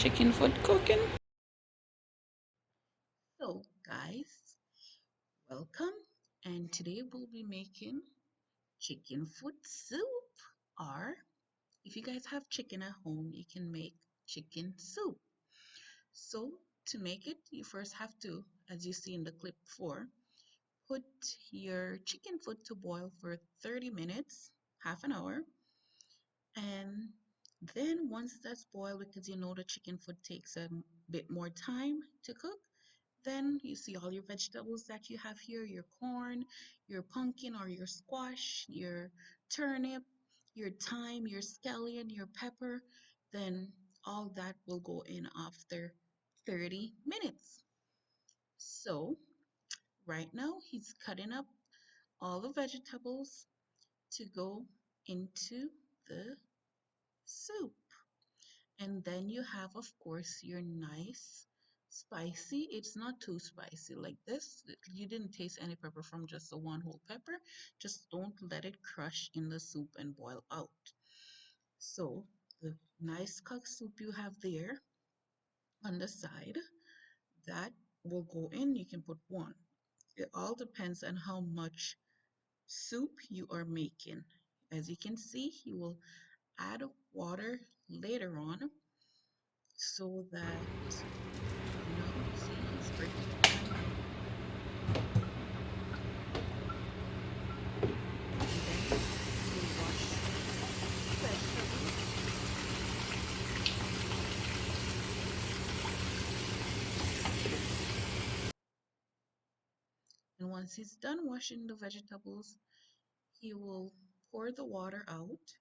chicken foot cooking. So guys, welcome, and today we'll be making chicken foot soup, or if you guys have chicken at home, you can make chicken soup. So to make it, you first have to, as you see in the clip before, put your chicken foot to boil for 30 minutes, half an hour, and then once that's boiled, because you know the chicken foot takes a bit more time to cook, then you see all your vegetables that you have here, your corn, your pumpkin or your squash, your turnip, your thyme, your scallion, your pepper, then all that will go in after 30 minutes. So right now he's cutting up all the vegetables to go into the soup. And then you have, of course, your nice spicy. It's not too spicy like this. You didn't taste any pepper from just the one whole pepper. Just don't let it crush in the soup and boil out. So the nice cooked soup you have there on the side, that will go in. You can put one. It all depends on how much soup you are making. As you can see, you will add water later on so that see he's breaking it down and then you wash the vegetables and once he's done washing the vegetables he will pour the water out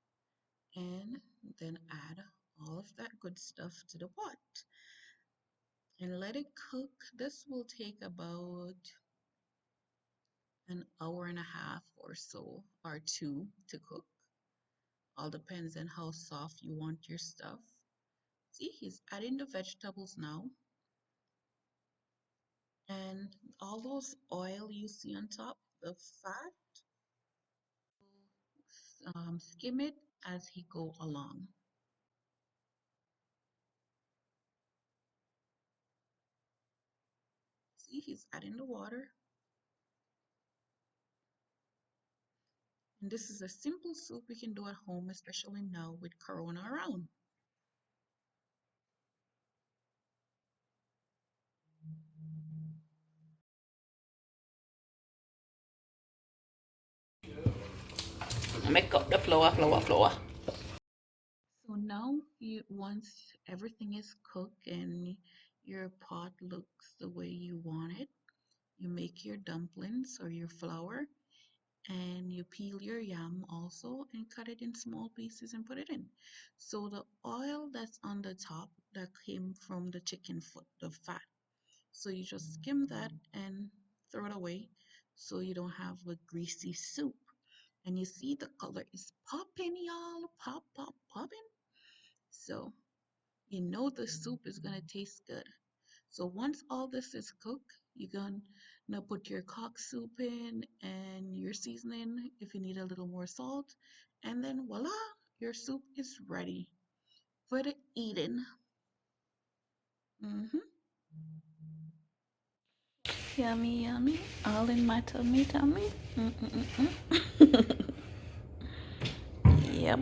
and then add all of that good stuff to the pot and let it cook. This will take about an hour and a half or so or two to cook. All depends on how soft you want your stuff. See, he's adding the vegetables now, and all those oil you see on top, the fat, skim it as he go along. See, he's adding the water. And this is a simple soup we can do at home, especially now with Corona around. Make up the flour. So now once everything is cooked and your pot looks the way you want it, you make your dumplings or your flour and you peel your yam also and cut it in small pieces and put it in. So the oil that's on the top that came from the chicken foot, the fat, so you just skim that and throw it away so you don't have a greasy soup. And you see the color is popping, y'all, popping. So you know the soup is gonna taste good. So once all this is cooked, you're gonna put your cock soup in and your seasoning if you need a little more salt, and then voila, your soup is ready for the eating. hmm Yummy, yummy. All in my tummy. Yep.